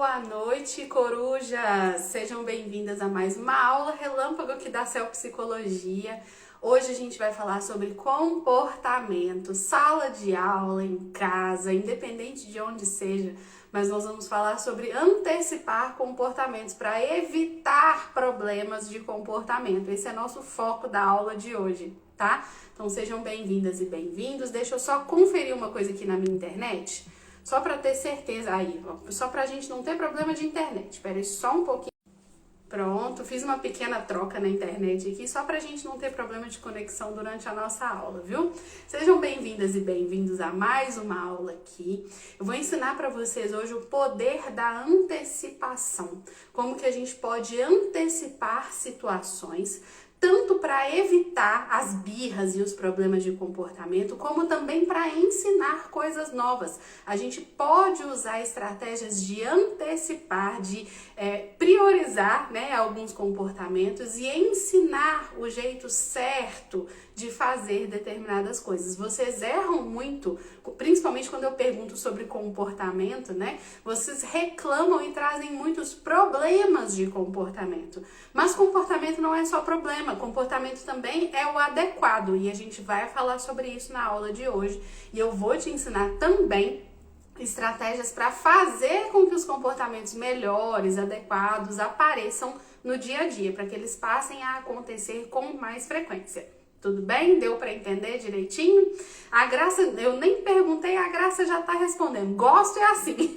Boa noite, corujas! Sejam bem-vindas a mais uma aula relâmpago aqui da Cell Psicologia. Hoje a gente vai falar sobre comportamento, sala de aula, em casa, independente de onde seja, mas nós vamos falar sobre antecipar comportamentos para evitar problemas de comportamento. Esse é nosso foco da aula de hoje, tá? Então sejam bem-vindas e bem-vindos. Deixa eu só conferir uma coisa aqui na minha internet. Só para ter certeza, aí, só pra gente não ter problema de internet. Espera aí só um pouquinho. Pronto, fiz uma pequena troca na internet aqui, só pra gente não ter problema de conexão durante a nossa aula, viu? Sejam bem-vindas e bem-vindos a mais uma aula aqui. Eu vou ensinar para vocês hoje o poder da antecipação. Como que a gente pode antecipar situações, tanto para evitar as birras e os problemas de comportamento, como também para ensinar coisas novas. A gente pode usar estratégias de antecipar, de priorizar, né, alguns comportamentos e ensinar o jeito certo de fazer determinadas coisas. Vocês erram muito, principalmente quando eu pergunto sobre comportamento, né? Vocês reclamam e trazem muitos problemas de comportamento. Mas comportamento não é só problema, comportamento também é o adequado. E a gente vai falar sobre isso na aula de hoje. E eu vou te ensinar também estratégias para fazer com que os comportamentos melhores, adequados, apareçam no dia a dia, para que eles passem a acontecer com mais frequência. Tudo bem? Deu para entender direitinho? A Graça, eu nem perguntei, a Graça já tá respondendo. Gosto é assim.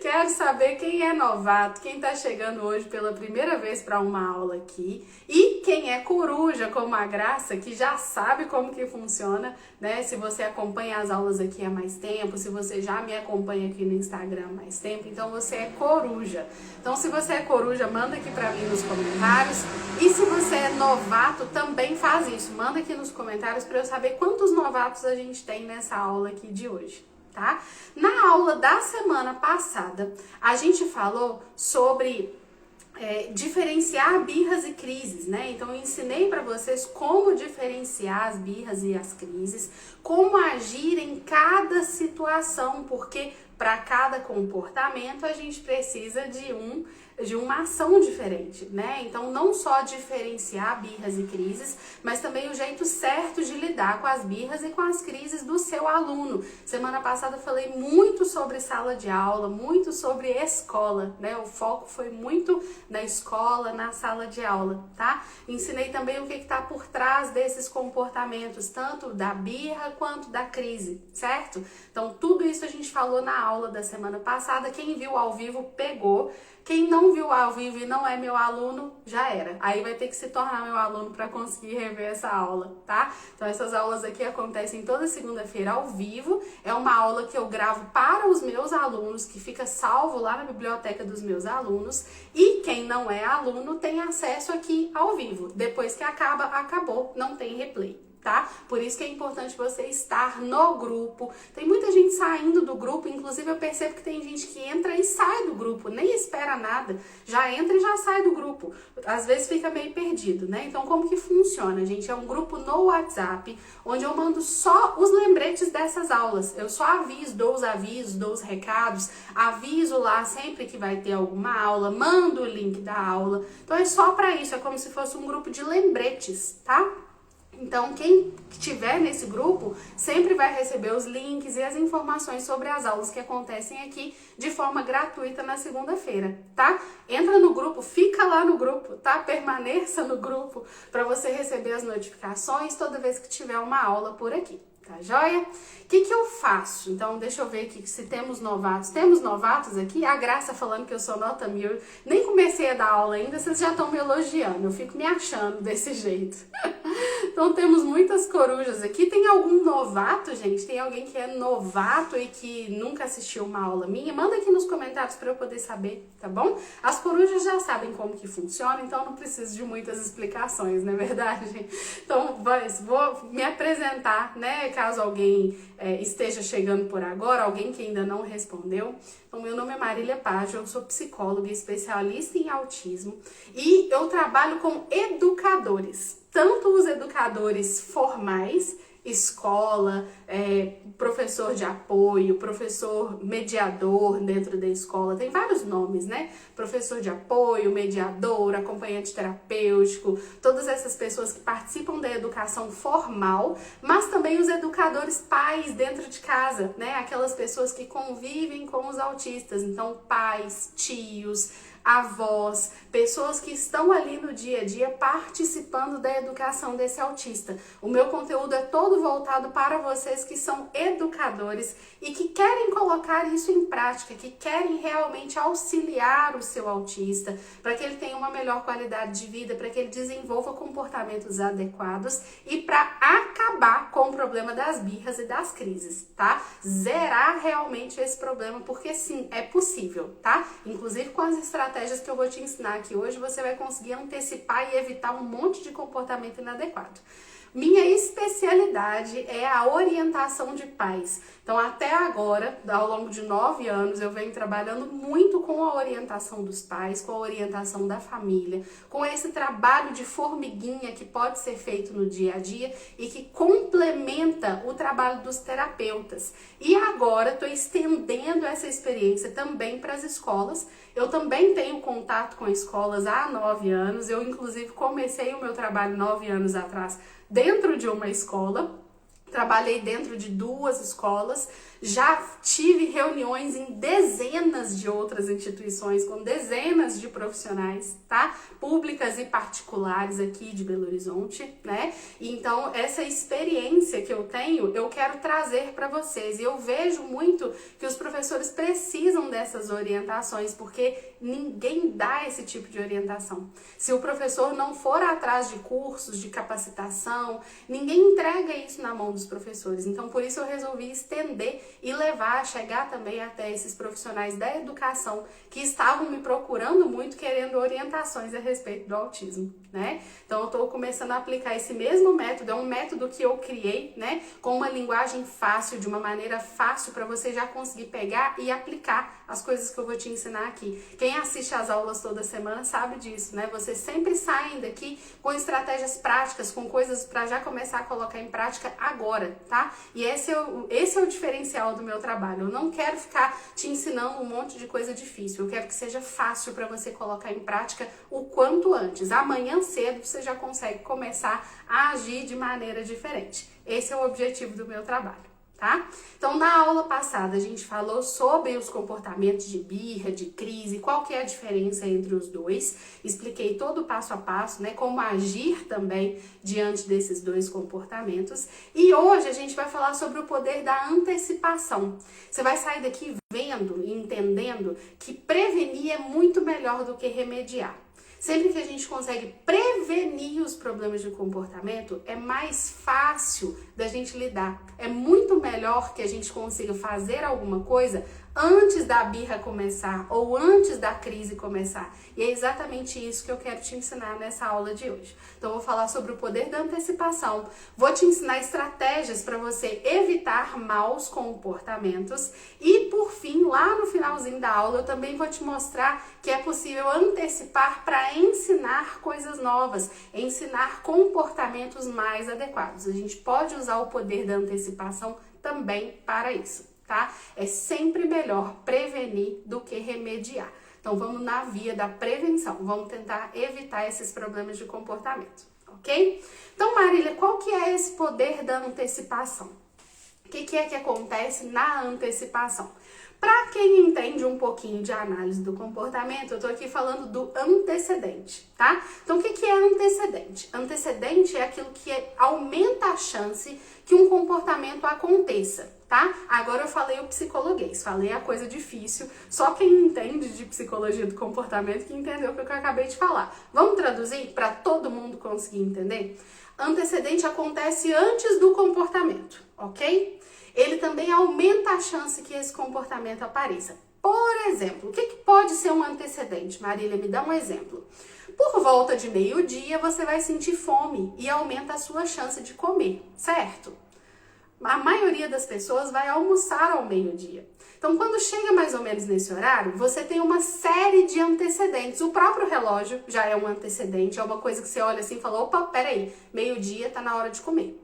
Quero saber quem é novato, quem tá chegando hoje pela primeira vez para uma aula aqui e quem é coruja, como a Graça, que já sabe como que funciona, né? Se você acompanha as aulas aqui há mais tempo, se você já me acompanha aqui no Instagram há mais tempo, então você é coruja. Então, se você é coruja, manda aqui para mim nos comentários. E se você é novato, também faz isso. Manda aqui nos comentários para eu saber quantos novatos a gente tem nessa aula aqui de hoje, tá? Na aula da semana passada, a gente falou sobre diferenciar birras e crises, né? Então, eu ensinei para vocês como diferenciar as birras e as crises, como agir em cada situação, porque para cada comportamento a gente precisa de uma ação diferente, né? Então, não só diferenciar birras e crises, mas também o jeito certo de lidar com as birras e com as crises do seu aluno. Semana passada eu falei muito sobre sala de aula, muito sobre escola, né? O foco foi muito na escola, na sala de aula, tá? Ensinei também o que está por trás desses comportamentos, tanto da birra quanto da crise, certo? Então, tudo isso a gente falou na aula da semana passada. Quem viu ao vivo pegou. Quem não viu ao vivo e não é meu aluno, já era. Aí vai ter que se tornar meu aluno para conseguir rever essa aula, tá? Então essas aulas aqui acontecem toda segunda-feira ao vivo. É uma aula que eu gravo para os meus alunos, que fica salvo lá na biblioteca dos meus alunos. E quem não é aluno tem acesso aqui ao vivo. Depois que acaba, acabou, não tem replay. Tá? Por isso que é importante você estar no grupo. Tem muita gente saindo do grupo, inclusive eu percebo que tem gente que entra e sai do grupo, nem espera nada, já entra e já sai do grupo. Às vezes fica meio perdido, né? Então como que funciona, gente? É um grupo no WhatsApp, onde eu mando só os lembretes dessas aulas. Eu só dou os recados, aviso lá sempre que vai ter alguma aula, mando o link da aula. Então é só para isso, é como se fosse um grupo de lembretes, tá? Então, quem estiver nesse grupo sempre vai receber os links e as informações sobre as aulas que acontecem aqui de forma gratuita na segunda-feira, tá? Entra no grupo, fica lá no grupo, tá? Permaneça no grupo para você receber as notificações toda vez que tiver uma aula por aqui. Tá joia? O que eu faço? Então, deixa eu ver aqui se temos novatos. Temos novatos aqui? A Graça falando que eu sou nota 1000. Nem comecei a dar aula ainda, vocês já estão me elogiando. Eu fico me achando desse jeito. Então, temos muitas corujas aqui. Tem algum novato, gente? Tem alguém que é novato e que nunca assistiu uma aula minha? Manda aqui nos comentários para eu poder saber, tá bom? As corujas já sabem como que funciona, então não preciso de muitas explicações, não é verdade? Então, vou me apresentar, né? Caso alguém esteja chegando por agora, alguém que ainda não respondeu. Então, meu nome é Marília Págio, eu sou psicóloga e especialista em autismo e eu trabalho com educadores, tanto os educadores formais escola, professor de apoio, professor mediador dentro da escola, tem vários nomes, né? Professor de apoio, mediador, acompanhante terapêutico, todas essas pessoas que participam da educação formal, mas também os educadores pais dentro de casa, né? Aquelas pessoas que convivem com os autistas, então pais, tios, avós, pessoas que estão ali no dia a dia participando da educação desse autista. O meu conteúdo é todo voltado para vocês que são educadores e que querem colocar isso em prática, que querem realmente auxiliar o seu autista para que ele tenha uma melhor qualidade de vida, para que ele desenvolva comportamentos adequados e para acabar com o problema das birras e das crises, tá? Zerar realmente esse problema, porque sim, é possível, tá? Inclusive com as estratégias que eu vou te ensinar aqui hoje, você vai conseguir antecipar e evitar um monte de comportamento inadequado. Minha especialidade é a orientação de pais. Então, até agora, ao longo de 9 anos, eu venho trabalhando muito com a orientação dos pais, com a orientação da família, com esse trabalho de formiguinha que pode ser feito no dia a dia e que complementa o trabalho dos terapeutas. E agora, estou estendendo essa experiência também para as escolas. Eu também tenho contato com escolas há 9 anos. Eu, inclusive, comecei o meu trabalho 9 anos atrás dentro de uma escola, trabalhei dentro de 2 escolas, já tive reuniões em dezenas de outras instituições, com dezenas de profissionais, tá? Públicas e particulares aqui de Belo Horizonte, né? Então, essa experiência que eu tenho, eu quero trazer para vocês. E eu vejo muito que os professores precisam dessas orientações, porque ninguém dá esse tipo de orientação. Se o professor não for atrás de cursos, de capacitação, ninguém entrega isso na mão dos professores. Então, por isso eu resolvi estender e levar, chegar também até esses profissionais da educação que estavam me procurando muito, querendo orientações a respeito do autismo, né? Então, eu estou começando a aplicar esse mesmo método, é um método que eu criei, né? Com uma linguagem fácil, de uma maneira fácil para você já conseguir pegar e aplicar as coisas que eu vou te ensinar aqui. Quem assiste às aulas toda semana sabe disso, né? Vocês sempre saem daqui com estratégias práticas, com coisas para já começar a colocar em prática agora, tá? E esse é o diferencial do meu trabalho. Eu não quero ficar te ensinando um monte de coisa difícil. Eu quero que seja fácil para você colocar em prática o quanto antes. Amanhã cedo você já consegue começar a agir de maneira diferente. Esse é o objetivo do meu trabalho. Tá? Então, na aula passada, a gente falou sobre os comportamentos de birra, de crise, qual que é a diferença entre os dois. Expliquei todo o passo a passo, né? Como agir também diante desses dois comportamentos. E hoje a gente vai falar sobre o poder da antecipação. Você vai sair daqui vendo e entendendo que prevenir é muito melhor do que remediar. Sempre que a gente consegue prevenir os problemas de comportamento, é mais fácil da gente lidar. É muito melhor que a gente consiga fazer alguma coisa antes da birra começar ou antes da crise começar. E é exatamente isso que eu quero te ensinar nessa aula de hoje. Então, eu vou falar sobre o poder da antecipação, vou te ensinar estratégias para você evitar maus comportamentos e, por fim, lá no finalzinho da aula, eu também vou te mostrar que é possível antecipar para ensinar coisas novas, ensinar comportamentos mais adequados. A gente pode usar o poder da antecipação também para isso. Tá? É sempre melhor prevenir do que remediar. Então, vamos na via da prevenção. Vamos tentar evitar esses problemas de comportamento, ok? Então, Marília, qual que é esse poder da antecipação? O que é que acontece na antecipação? Para quem entende um pouquinho de análise do comportamento, eu tô aqui falando do antecedente, tá? Então, o que é antecedente? Antecedente é aquilo que aumenta a chance que um comportamento aconteça, tá? Agora eu falei o psicologuês, falei a coisa difícil, só quem entende de psicologia do comportamento que entendeu o que eu acabei de falar. Vamos traduzir para todo mundo conseguir entender? Antecedente acontece antes do comportamento, ok? Ele também aumenta a chance que esse comportamento apareça. Por exemplo, o que pode ser um antecedente? Marília, me dá um exemplo. Por volta de meio-dia, você vai sentir fome e aumenta a sua chance de comer, certo? A maioria das pessoas vai almoçar ao meio-dia. Então, quando chega mais ou menos nesse horário, você tem uma série de antecedentes. O próprio relógio já é um antecedente, é uma coisa que você olha assim e fala, opa, peraí, meio-dia tá na hora de comer.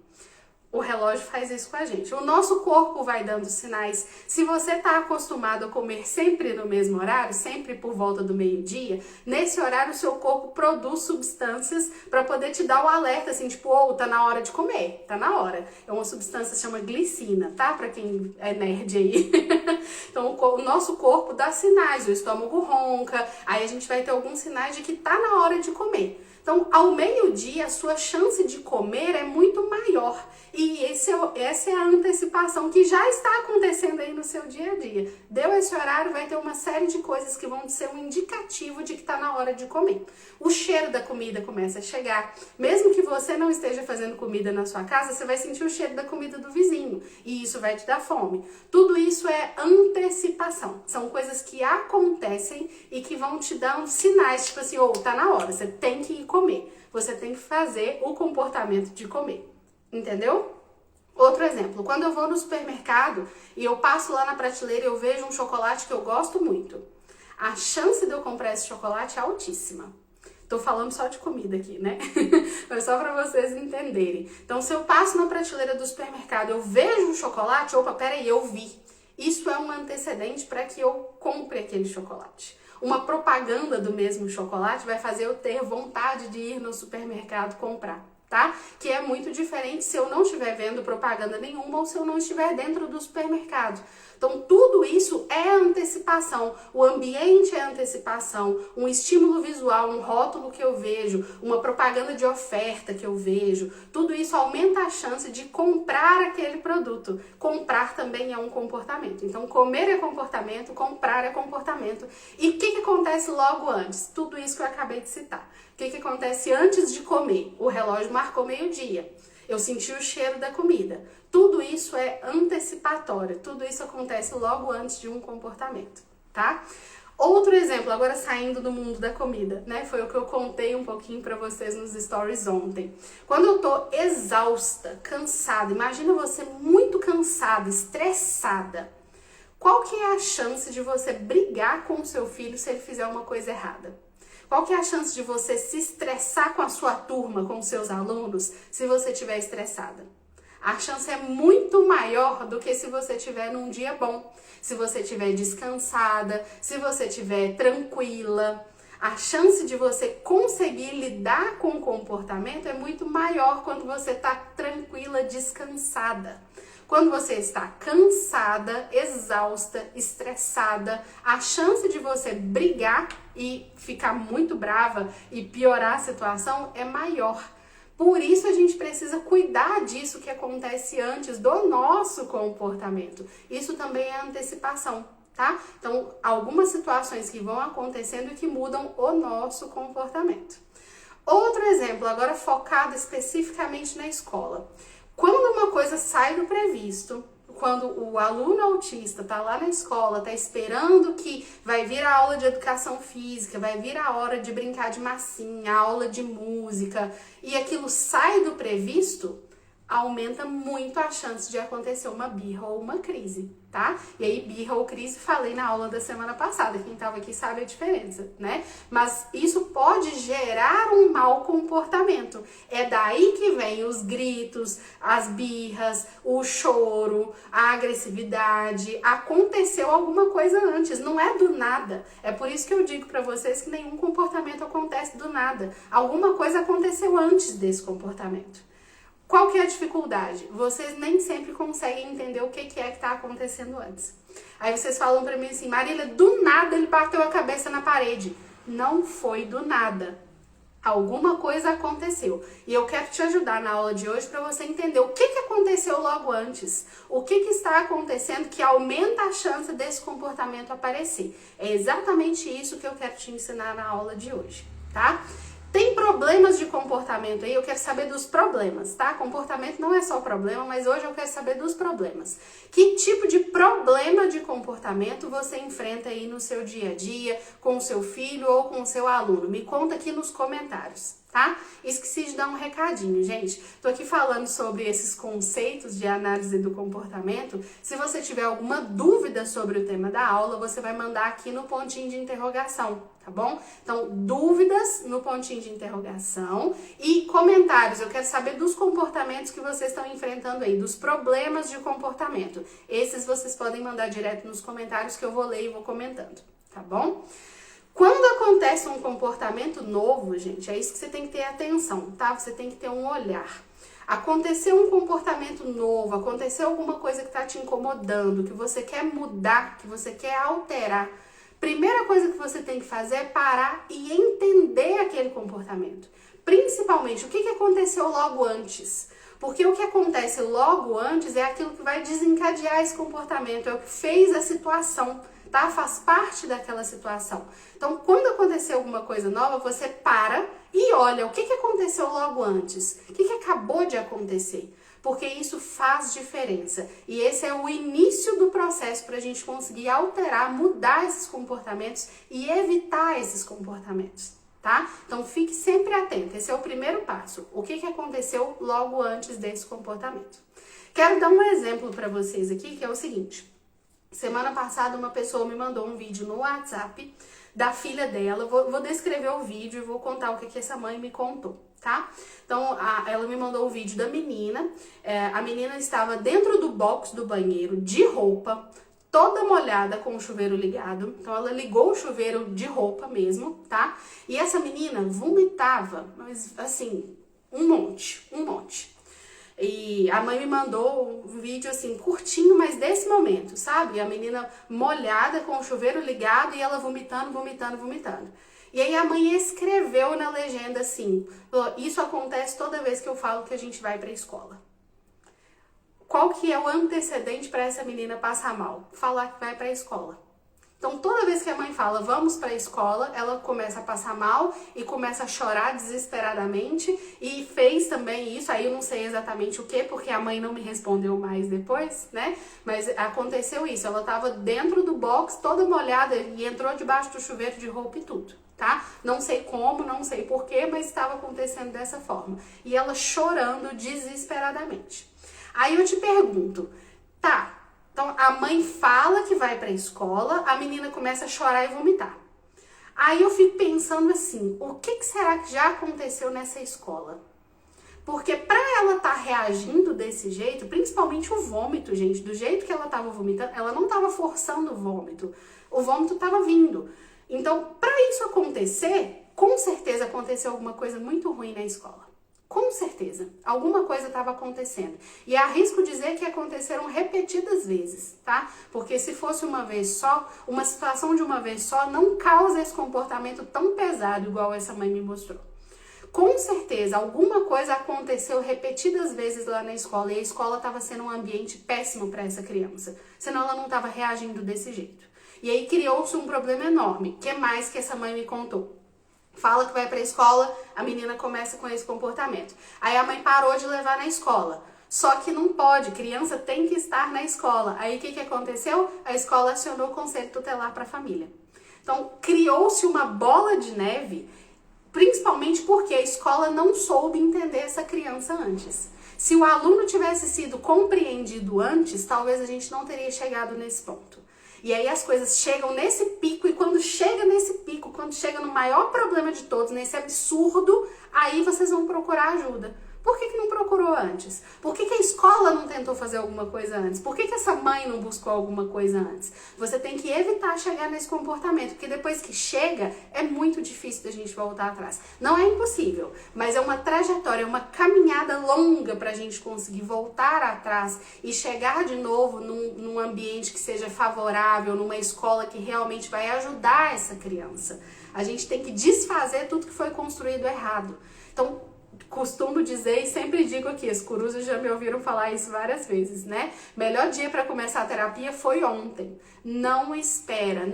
O relógio faz isso com a gente. O nosso corpo vai dando sinais. Se você está acostumado a comer sempre no mesmo horário, sempre por volta do meio-dia, nesse horário o seu corpo produz substâncias para poder te dar o alerta, assim, tipo, tá na hora de comer, tá na hora. É uma substância que chama glicina, tá? Para quem é nerd aí. Então, o nosso corpo dá sinais, o estômago ronca, aí a gente vai ter alguns sinais de que tá na hora de comer. Então, ao meio-dia, a sua chance de comer é muito maior. E essa é a antecipação que já está acontecendo aí no seu dia a dia. Deu esse horário, vai ter uma série de coisas que vão ser um indicativo de que está na hora de comer. O cheiro da comida começa a chegar. Mesmo que você não esteja fazendo comida na sua casa, você vai sentir o cheiro da comida do vizinho. E isso vai te dar fome. Tudo isso é antecipação. São coisas que acontecem e que vão te dando sinais, tipo assim, tá na hora, você tem que ir comer. Você tem que fazer o comportamento de comer. Entendeu? Outro exemplo, quando eu vou no supermercado e eu passo lá na prateleira e eu vejo um chocolate que eu gosto muito, a chance de eu comprar esse chocolate é altíssima. Tô falando só de comida aqui, né? Mas só para vocês entenderem. Então, se eu passo na prateleira do supermercado, eu vejo um chocolate, peraí, eu vi. Isso é um antecedente para que eu compre aquele chocolate. Uma propaganda do mesmo chocolate vai fazer eu ter vontade de ir no supermercado comprar. Tá? Que é muito diferente se eu não estiver vendo propaganda nenhuma ou se eu não estiver dentro do supermercado. Então, tudo isso é antecipação. O ambiente é antecipação. Um estímulo visual, um rótulo que eu vejo, uma propaganda de oferta que eu vejo, tudo isso aumenta a chance de comprar aquele produto. Comprar também é um comportamento. Então, comer é comportamento, comprar é comportamento. E o que acontece logo antes? Tudo isso que eu acabei de citar. O que acontece antes de comer? O relógio marcou meio-dia. Eu senti o cheiro da comida. Tudo isso é antecipatório. Tudo isso acontece logo antes de um comportamento, tá? Outro exemplo, agora saindo do mundo da comida, né? Foi o que eu contei um pouquinho pra vocês nos stories ontem. Quando eu tô exausta, cansada, imagina você muito cansada, estressada. Qual que é a chance de você brigar com o seu filho se ele fizer uma coisa errada? Qual que é a chance de você se estressar com a sua turma, com os seus alunos, se você estiver estressada? A chance é muito maior do que se você estiver num dia bom, se você estiver descansada, se você estiver tranquila. A chance de você conseguir lidar com o comportamento é muito maior quando você está tranquila, descansada. Quando você está cansada, exausta, estressada, a chance de você brigar e ficar muito brava e piorar a situação é maior. Por isso a gente precisa cuidar disso que acontece antes do nosso comportamento. Isso também é antecipação, tá? Então, algumas situações que vão acontecendo e que mudam o nosso comportamento. Outro exemplo, agora focado especificamente na escola. Quando uma coisa sai do previsto, quando o aluno autista está lá na escola, está esperando que vai vir a aula de educação física, vai vir a hora de brincar de massinha, a aula de música, e aquilo sai do previsto, aumenta muito a chance de acontecer uma birra ou uma crise, tá? E aí, birra ou crise, falei na aula da semana passada, quem estava aqui sabe a diferença, né? Mas isso pode gerar um mau comportamento. É daí que vem os gritos, as birras, o choro, a agressividade. Aconteceu alguma coisa antes, não é do nada. É por isso que eu digo para vocês que nenhum comportamento acontece do nada. Alguma coisa aconteceu antes desse comportamento. Qual que é a dificuldade? Vocês nem sempre conseguem entender o que é que está acontecendo antes. Aí vocês falam pra mim assim, Marília, do nada ele bateu a cabeça na parede. Não foi do nada. Alguma coisa aconteceu. E eu quero te ajudar na aula de hoje para você entender o que aconteceu logo antes. O que está acontecendo que aumenta a chance desse comportamento aparecer. É exatamente isso que eu quero te ensinar na aula de hoje, tá? Tem problemas de comportamento aí, eu quero saber dos problemas, tá? Comportamento não é só problema, mas hoje eu quero saber dos problemas. Que tipo de problema de comportamento você enfrenta aí no seu dia a dia, com o seu filho ou com o seu aluno? Me conta aqui nos comentários. tá? Esqueci de dar um recadinho, gente. Tô aqui falando sobre esses conceitos de análise do comportamento. Se você tiver alguma dúvida sobre o tema da aula, você vai mandar aqui no pontinho de interrogação, tá bom? Então, dúvidas no pontinho de interrogação e comentários. Eu quero saber dos comportamentos que vocês estão enfrentando aí, dos problemas de comportamento. Esses vocês podem mandar direto nos comentários que eu vou ler e vou comentando, tá bom? Quando acontece um comportamento novo, gente, é isso que você tem que ter atenção, tá? Você tem que ter um olhar. Aconteceu um comportamento novo, aconteceu alguma coisa que tá te incomodando, que você quer mudar, que você quer alterar. Primeira coisa que você tem que fazer é parar e entender aquele comportamento. Principalmente, o que aconteceu logo antes? Porque o que acontece logo antes é aquilo que vai desencadear esse comportamento, é o que fez a situação, tá? Faz parte daquela situação. Então, quando acontecer alguma coisa nova, você para e olha o que aconteceu logo antes, o que acabou de acontecer, porque isso faz diferença. E esse é o início do processo para a gente conseguir alterar, mudar esses comportamentos e evitar esses comportamentos, tá? Então, fique sempre atento. Esse é o primeiro passo. O que aconteceu logo antes desse comportamento? Quero dar um exemplo para vocês aqui, que é o seguinte. Semana passada, uma pessoa me mandou um vídeo no WhatsApp da filha dela. Vou descrever o vídeo e vou contar o que essa mãe me contou, tá? Então, ela me mandou o vídeo da menina. A menina estava dentro do box do banheiro, de roupa, toda molhada, com o chuveiro ligado. Então, ela ligou o chuveiro de roupa mesmo, tá? E essa menina vomitava, mas assim, um monte. E a mãe me mandou um vídeo assim, curtinho, mas desse momento, sabe? A menina molhada, com o chuveiro ligado e ela vomitando. E aí a mãe escreveu na legenda assim, isso acontece toda vez que eu falo que a gente vai pra escola. Qual que é o antecedente para essa menina passar mal? Falar que vai pra escola. Então, toda vez que a mãe fala, vamos para a escola, ela começa a passar mal e começa a chorar desesperadamente. E fez também isso, aí eu não sei exatamente o que, porque a mãe não me respondeu mais depois, né? Mas aconteceu isso, ela estava dentro do box, toda molhada, e entrou debaixo do chuveiro de roupa e tudo, tá? Não sei como, não sei porquê, mas estava acontecendo dessa forma. E ela chorando desesperadamente. Aí eu te pergunto, tá... Então, a mãe fala que vai pra escola, a menina começa a chorar e vomitar. Aí eu fico pensando assim, o que será que já aconteceu nessa escola? Porque pra ela estar reagindo desse jeito, principalmente o vômito, gente, do jeito que ela tava vomitando, ela não tava forçando o vômito tava vindo. Então, pra isso acontecer, com certeza aconteceu alguma coisa muito ruim na escola. Com certeza, alguma coisa estava acontecendo. E arrisco dizer que aconteceram repetidas vezes, tá? Porque se fosse uma vez só, uma situação de uma vez só não causa esse comportamento tão pesado igual essa mãe me mostrou. Com certeza, alguma coisa aconteceu repetidas vezes lá na escola e a escola estava sendo um ambiente péssimo para essa criança. Senão ela não estava reagindo desse jeito. E aí criou-se um problema enorme. O que mais que essa mãe me contou? Fala que vai pra escola, a menina começa com esse comportamento. Aí a mãe parou de levar na escola. Só que não pode, criança tem que estar na escola. Aí o que aconteceu? A escola acionou o conselho tutelar para a família. Então, criou-se uma bola de neve, principalmente porque a escola não soube entender essa criança antes. Se o aluno tivesse sido compreendido antes, talvez a gente não teria chegado nesse ponto. E aí as coisas chegam nesse pico, e quando chega nesse pico, quando chega no maior problema de todos, nesse absurdo, aí vocês vão procurar ajuda. Por que não procurou antes? Por que a escola não tentou fazer alguma coisa antes? Por que essa mãe não buscou alguma coisa antes? Você tem que evitar chegar nesse comportamento, porque depois que chega, é muito difícil da gente voltar atrás. Não é impossível, mas é uma trajetória, uma caminhada longa pra gente conseguir voltar atrás e chegar de novo num ambiente que seja favorável, numa escola que realmente vai ajudar essa criança. A gente tem que desfazer tudo que foi construído errado. Então, costumo dizer e sempre digo aqui, as corujas já me ouviram falar isso várias vezes, né? Melhor dia para começar a terapia foi ontem. Não espera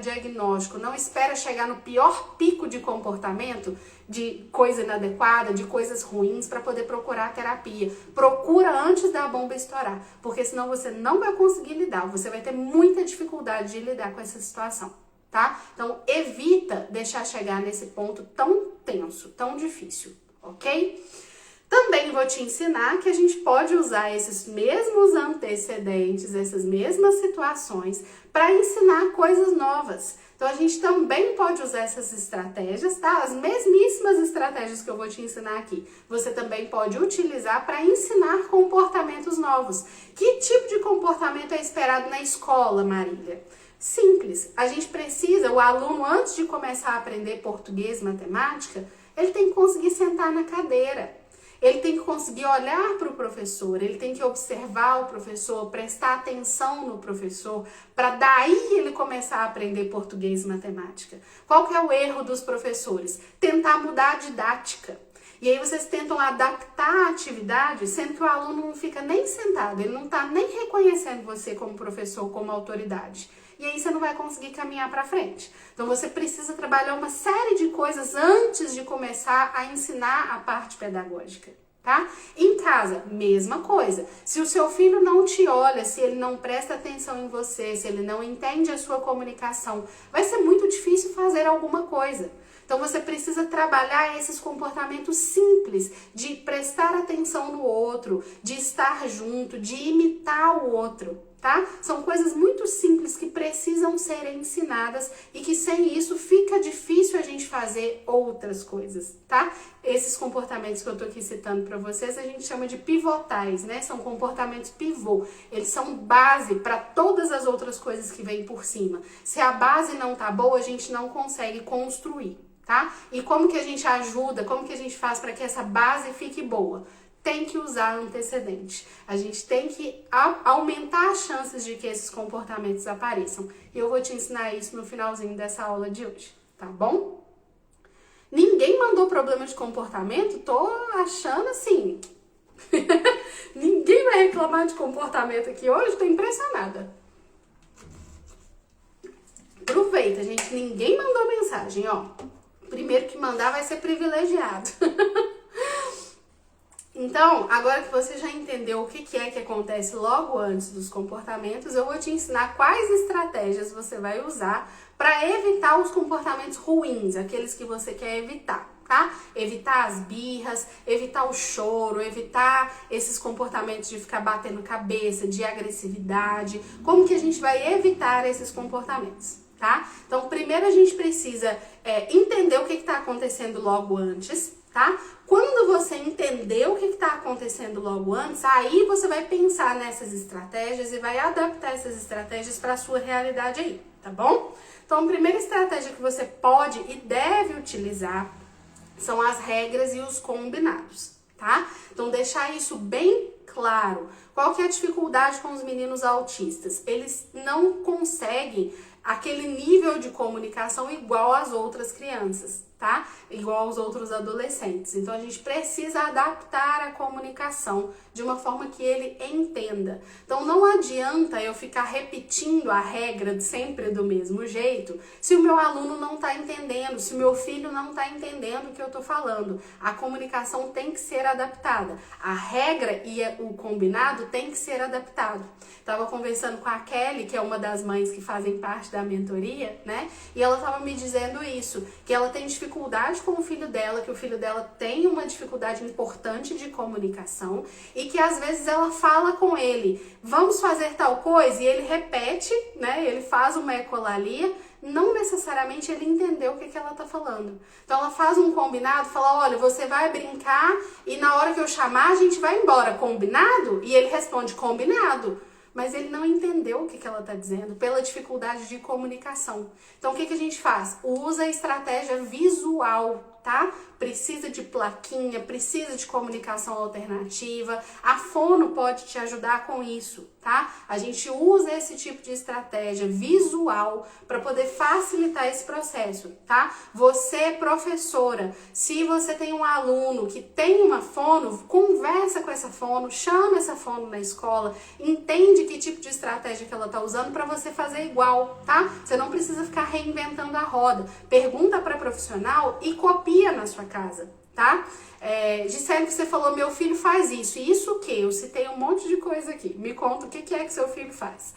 diagnóstico, não espera chegar no pior pico de comportamento, de coisa inadequada, de coisas ruins para poder procurar a terapia. Procura antes da bomba estourar, porque senão você não vai conseguir lidar, você vai ter muita dificuldade de lidar com essa situação. tá? Então, evita deixar chegar nesse ponto tão tenso, tão difícil, ok? Também vou te ensinar que a gente pode usar esses mesmos antecedentes, essas mesmas situações, para ensinar coisas novas. Então, a gente também pode usar essas estratégias, tá? As mesmíssimas estratégias que eu vou te ensinar aqui, você também pode utilizar para ensinar comportamentos novos. Que tipo de comportamento é esperado na escola, Marília? Simples. A gente precisa, o aluno, antes de começar a aprender português, matemática, ele tem que conseguir sentar na cadeira. Ele tem que conseguir olhar para o professor, ele tem que observar o professor, prestar atenção no professor, para daí ele começar a aprender português e matemática. Qual que é o erro dos professores? Tentar mudar a didática. E aí vocês tentam adaptar a atividade, sendo que o aluno não fica nem sentado, ele não está nem reconhecendo você como professor, como autoridade. E aí você não vai conseguir caminhar para frente. Então você precisa trabalhar uma série de coisas antes de começar a ensinar a parte pedagógica, tá? Em casa, mesma coisa. Se o seu filho não te olha, se ele não presta atenção em você, se ele não entende a sua comunicação, vai ser muito difícil fazer alguma coisa. Então você precisa trabalhar esses comportamentos simples de prestar atenção no outro, de estar junto, de imitar o outro, tá? São coisas muito simples que precisam ser ensinadas e que sem isso fica difícil a gente fazer outras coisas, tá? Esses comportamentos que eu tô aqui citando para vocês, a gente chama de pivotais, né? São comportamentos pivô. Eles são base para todas as outras coisas que vêm por cima. Se a base não tá boa, a gente não consegue construir, tá? E como que a gente ajuda, como que a gente faz para que essa base fique boa? Tem que usar antecedente. A gente tem que aumentar as chances de que esses comportamentos apareçam. E eu vou te ensinar isso no finalzinho dessa aula de hoje, tá bom? Ninguém mandou problema de comportamento? Tô achando assim. Ninguém vai reclamar de comportamento aqui hoje? Tô impressionada. Aproveita, gente. Ninguém mandou mensagem, ó. O primeiro que mandar vai ser privilegiado. Então, agora que você já entendeu o que é que acontece logo antes dos comportamentos, eu vou te ensinar quais estratégias você vai usar para evitar os comportamentos ruins, aqueles que você quer evitar, tá? Evitar as birras, evitar o choro, evitar esses comportamentos de ficar batendo cabeça, de agressividade. Como que a gente vai evitar esses comportamentos, tá? Então, primeiro a gente precisa entender o que está acontecendo logo antes, tá? Quando você entender o que está acontecendo logo antes, aí você vai pensar nessas estratégias e vai adaptar essas estratégias para a sua realidade aí, tá bom? Então, a primeira estratégia que você pode e deve utilizar são as regras e os combinados, tá? Então, deixar isso bem claro. Qual que é a dificuldade com os meninos autistas? Eles não conseguem aquele nível de comunicação igual às outras crianças, tá? Igual aos outros adolescentes. Então a gente precisa adaptar a comunicação de uma forma que ele entenda. Então não adianta eu ficar repetindo a regra sempre do mesmo jeito se o meu aluno não está entendendo, se o meu filho não está entendendo o que eu estou falando. A comunicação tem que ser adaptada. A regra e o combinado tem que ser adaptado. Estava conversando com a Kelly, que é uma das mães que fazem parte da mentoria, né? E ela estava me dizendo isso, que ela tem dificuldade com o filho dela, que o filho dela tem uma dificuldade importante de comunicação e que às vezes ela fala com ele, vamos fazer tal coisa, e ele repete, né? Ele faz uma ecolalia, não necessariamente ele entendeu o que ela tá falando. Então ela faz um combinado, fala, olha, você vai brincar e na hora que eu chamar a gente vai embora, combinado? E ele responde, combinado. Mas ele não entendeu o que ela está dizendo pela dificuldade de comunicação. Então, o que a gente faz? Usa a estratégia visual, tá? Precisa de plaquinha, precisa de comunicação alternativa. A fono pode te ajudar com isso, tá? A gente usa esse tipo de estratégia visual para poder facilitar esse processo, tá? Você, professora, se você tem um aluno que tem uma fono, conversa com essa fono, chama essa fono na escola, entende que tipo de estratégia que ela tá usando para você fazer igual, tá? Você não precisa ficar reinventando a roda. Pergunta para profissional e copia na sua casa, tá? Disseram que você falou, meu filho faz isso. E isso o quê? Eu citei um monte de coisa aqui. Me conta o que é que seu filho faz.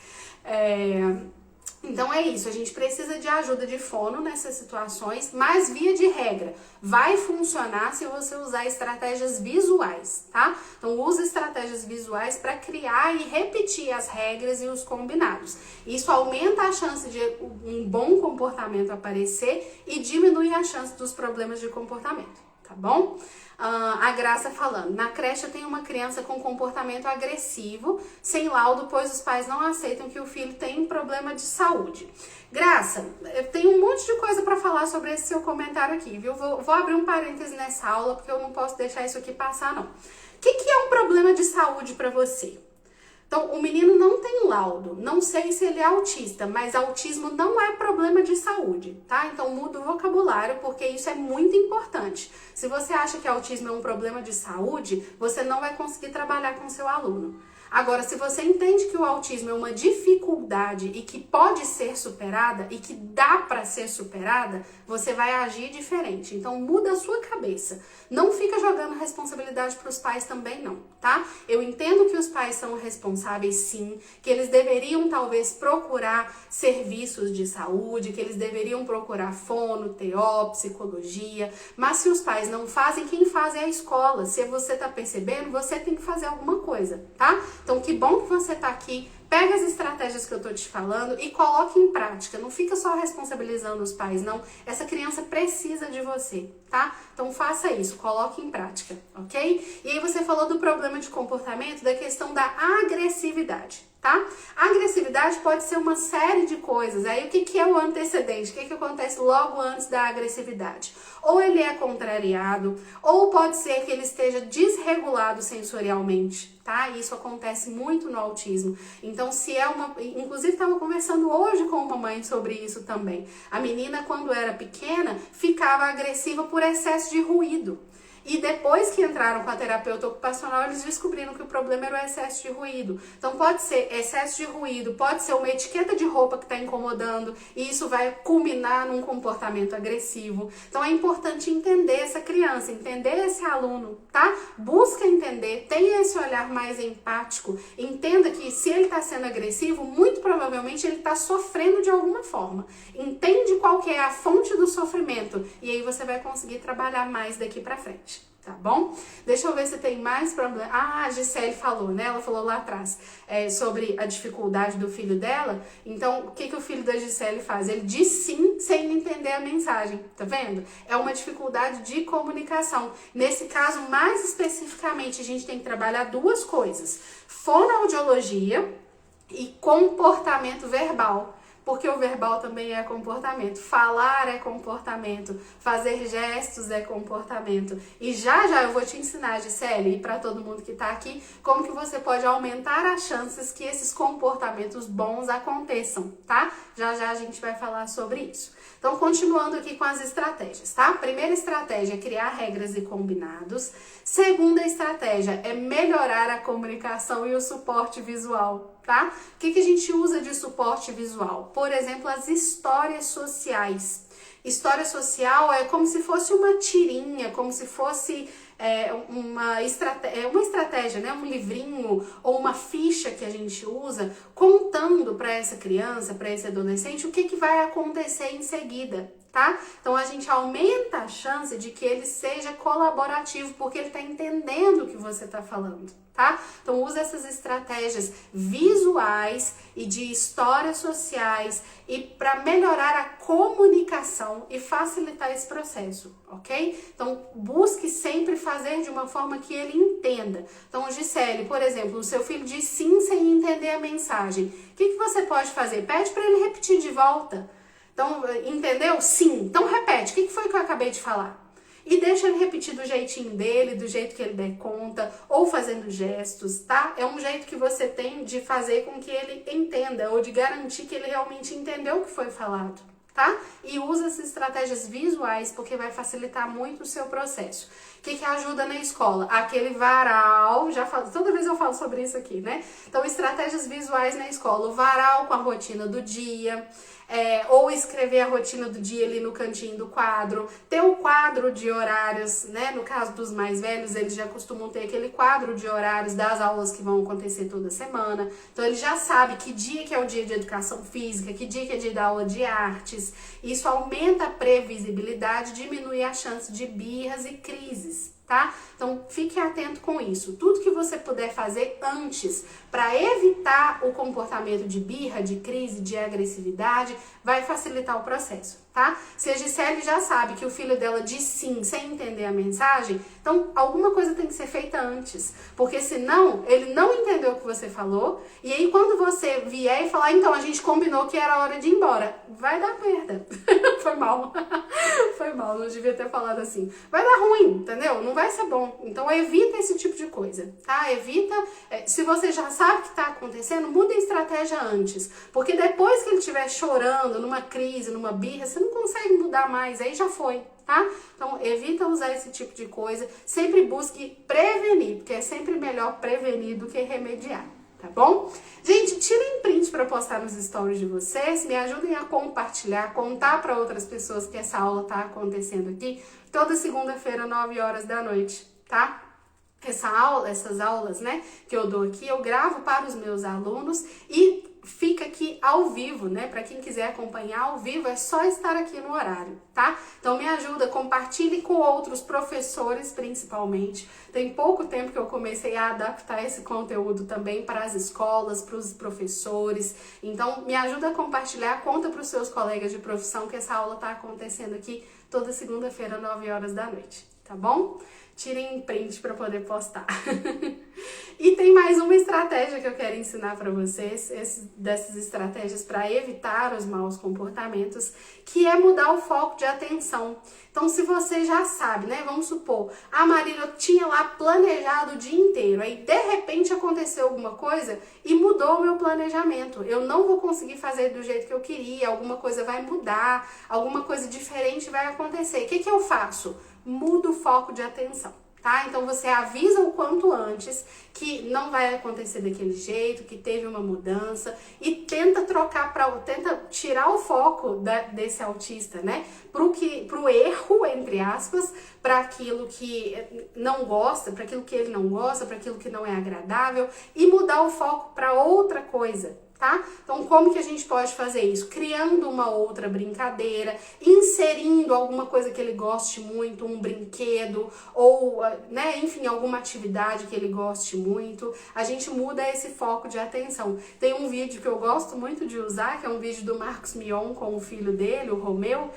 Então é isso, a gente precisa de ajuda de fono nessas situações, mas via de regra, vai funcionar se você usar estratégias visuais, tá? Então usa estratégias visuais para criar e repetir as regras e os combinados. Isso aumenta a chance de um bom comportamento aparecer e diminui a chance dos problemas de comportamento, tá bom? A Graça falando, na creche eu tenho uma criança com comportamento agressivo, sem laudo, pois os pais não aceitam que o filho tem um problema de saúde. Graça, eu tenho um monte de coisa para falar sobre esse seu comentário aqui, viu? Vou abrir um parêntese nessa aula, porque eu não posso deixar isso aqui passar, não. O que é um problema de saúde para você? Então, o menino não tem laudo, não sei se ele é autista, mas autismo não é problema de saúde, tá? Então, muda o vocabulário, porque isso é muito importante. Se você acha que autismo é um problema de saúde, você não vai conseguir trabalhar com seu aluno. Agora, se você entende que o autismo é uma dificuldade e que pode ser superada e que dá para ser superada, você vai agir diferente. Então, muda a sua cabeça. Não fica jogando responsabilidade para os pais também, não, tá? Eu entendo que os pais são responsáveis, sim, que eles deveriam, talvez, procurar serviços de saúde, que eles deveriam procurar fono, TO, psicologia, mas se os pais não fazem, quem faz é a escola. Se você tá percebendo, você tem que fazer alguma coisa, tá? Então, que bom que você tá aqui. Pega as estratégias que eu tô te falando e coloque em prática. Não fica só responsabilizando os pais, não. Essa criança precisa de você, tá? Então faça isso, coloque em prática, ok? E aí você falou do problema de comportamento, da questão da agressividade, tá? A agressividade pode ser uma série de coisas. Aí o que é o antecedente? O que acontece logo antes da agressividade? Ou ele é contrariado, ou pode ser que ele esteja desregulado sensorialmente, tá? Isso acontece muito no autismo. Então, se é uma... Inclusive, estava conversando hoje com uma mãe sobre isso também. A menina, quando era pequena, ficava agressiva por excesso de ruído. E depois que entraram com a terapeuta ocupacional, eles descobriram que o problema era o excesso de ruído. Então pode ser excesso de ruído, pode ser uma etiqueta de roupa que está incomodando, e isso vai culminar num comportamento agressivo. Então é importante entender essa criança, entender esse aluno, tá? Busca entender, tenha esse olhar mais empático, entenda que se ele está sendo agressivo, muito provavelmente ele está sofrendo de alguma forma. Entende qual que é a fonte do sofrimento, e aí você vai conseguir trabalhar mais daqui para frente. Tá bom? Deixa eu ver se tem mais problema. Ah, a Gisele falou, né? Ela falou lá atrás sobre a dificuldade do filho dela. Então, o que o filho da Gisele faz? Ele diz sim sem entender a mensagem. Tá vendo? É uma dificuldade de comunicação. Nesse caso, mais especificamente, a gente tem que trabalhar duas coisas: fonoaudiologia e comportamento verbal. Porque o verbal também é comportamento. Falar é comportamento. Fazer gestos é comportamento. E já eu vou te ensinar, Gisele, e para todo mundo que está aqui, como que você pode aumentar as chances que esses comportamentos bons aconteçam, tá? Já a gente vai falar sobre isso. Então, continuando aqui com as estratégias, tá? Primeira estratégia é criar regras e combinados. Segunda estratégia é melhorar a comunicação e o suporte visual, tá? O que a gente usa de suporte visual? Por exemplo, as histórias sociais. História social é como se fosse uma tirinha, como se fosse uma estratégia, né? Um livrinho ou uma ficha que a gente usa contando para essa criança, para esse adolescente, o que vai acontecer em seguida, tá? Então a gente aumenta a chance de que ele seja colaborativo, porque ele está entendendo o que você está falando, tá? Então usa essas estratégias visuais e de histórias sociais e para melhorar a comunicação e facilitar esse processo, ok? Então busque sempre fazer de uma forma que ele entenda. Então, Gisele, por exemplo, o seu filho diz sim sem entender a mensagem. O que você pode fazer? Pede para ele repetir de volta. Então, entendeu? Sim. Então repete. O que foi que eu acabei de falar? E deixa ele repetir do jeitinho dele, do jeito que ele der conta, ou fazendo gestos, tá? É um jeito que você tem de fazer com que ele entenda, ou de garantir que ele realmente entendeu o que foi falado, tá? E usa essas estratégias visuais, porque vai facilitar muito o seu processo. O que ajuda na escola? Aquele varal, já falo, toda vez eu falo sobre isso aqui, né? Então, estratégias visuais na escola. O varal com a rotina do dia, ou escrever a rotina do dia ali no cantinho do quadro, ter o quadro de horários, né? No caso dos mais velhos, eles já costumam ter aquele quadro de horários das aulas que vão acontecer toda semana. Então ele já sabe que dia que é o dia de educação física, que dia que é dia da aula de artes. Isso aumenta a previsibilidade, diminui a chance de birras e crises, tá? Então fique atento com isso. Tudo que você puder fazer antes para evitar o comportamento de birra, de crise, de agressividade, vai facilitar o processo, tá? Se a Gisele já sabe que o filho dela diz sim sem entender a mensagem, então alguma coisa tem que ser feita antes, porque senão ele não entendeu o que você falou, e aí quando você vier e falar, então a gente combinou que era hora de ir embora, vai dar merda. Foi mal. Foi mal, não devia ter falado assim. Vai dar ruim, entendeu? Não vai ser bom. Então evita esse tipo de coisa, tá? Evita, se você já sabe o que tá acontecendo, muda a estratégia antes, porque depois que ele estiver chorando, numa crise, numa birra, você não consegue mudar mais, aí já foi, tá? Então evita usar esse tipo de coisa, sempre busque prevenir, porque é sempre melhor prevenir do que remediar, tá bom? Gente, tirem print para postar nos stories de vocês, me ajudem a compartilhar, contar para outras pessoas que essa aula tá acontecendo aqui, toda segunda-feira, 9 horas da noite, tá? Essas aulas, né, que eu dou aqui, eu gravo para os meus alunos e fica aqui ao vivo, né? Para quem quiser acompanhar ao vivo, é só estar aqui no horário, tá? Então me ajuda, compartilhe com outros professores, principalmente. Tem pouco tempo que eu comecei a adaptar esse conteúdo também para as escolas, para os professores. Então me ajuda a compartilhar, conta para os seus colegas de profissão que essa aula está acontecendo aqui toda segunda-feira, 9 horas da noite, tá bom? Tirem print para poder postar. E tem mais uma estratégia que eu quero ensinar para vocês, dessas estratégias para evitar os maus comportamentos, que é mudar o foco de atenção. Então, se você já sabe, né, vamos supor, a Marília tinha lá planejado o dia inteiro, aí de repente aconteceu alguma coisa e mudou o meu planejamento. Eu não vou conseguir fazer do jeito que eu queria, alguma coisa vai mudar, alguma coisa diferente vai acontecer. O que que eu faço? Muda o foco de atenção, tá? Então você avisa o quanto antes que não vai acontecer daquele jeito, que teve uma mudança e tenta tenta tirar o foco desse autista, né? Pro erro, entre aspas, para aquilo que não gosta, para aquilo que ele não gosta, para aquilo que não é agradável e mudar o foco para outra coisa. Tá? Então, como que a gente pode fazer isso? Criando uma outra brincadeira, inserindo alguma coisa que ele goste muito, um brinquedo, ou, né, enfim, alguma atividade que ele goste muito. A gente muda esse foco de atenção. Tem um vídeo que eu gosto muito de usar, que é um vídeo do Marcos Mion com o filho dele, o Romeu.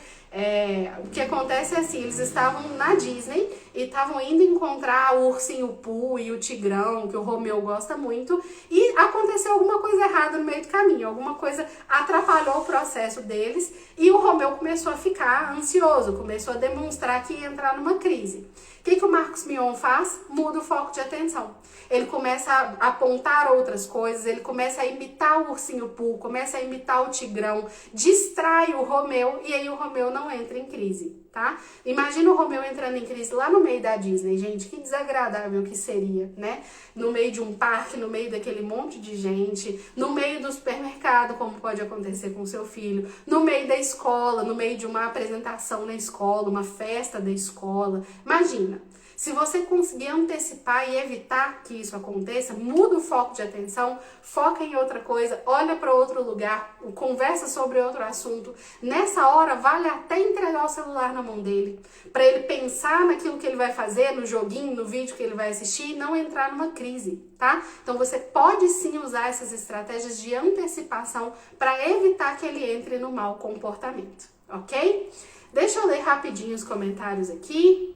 O que acontece é assim, eles estavam na Disney e estavam indo encontrar o ursinho Pooh e o tigrão, que o Romeu gosta muito, e aconteceu alguma coisa errada no meio do caminho, alguma coisa atrapalhou o processo deles e o Romeu começou a ficar ansioso, começou a demonstrar que ia entrar numa crise. O que o Marcos Mion faz? Muda o foco de atenção. Ele começa a apontar outras coisas, ele começa a imitar o ursinho Pooh, começa a imitar o tigrão, distrai o Romeu e aí o Romeu não entra em crise, tá? Imagina o Romeu entrando em crise lá no meio da Disney, gente, que desagradável que seria, né? No meio de um parque, no meio daquele monte de gente, no meio do supermercado, como pode acontecer com o seu filho, no meio da escola, no meio de uma apresentação na escola, uma festa da escola. Imagina. Se você conseguir antecipar e evitar que isso aconteça, muda o foco de atenção, foca em outra coisa, olha para outro lugar, conversa sobre outro assunto. Nessa hora, vale até entregar o celular na mão dele, para ele pensar naquilo que ele vai fazer, no joguinho, no vídeo que ele vai assistir e não entrar numa crise, tá? Então você pode sim usar essas estratégias de antecipação para evitar que ele entre no mau comportamento, ok? Deixa eu ler rapidinho os comentários aqui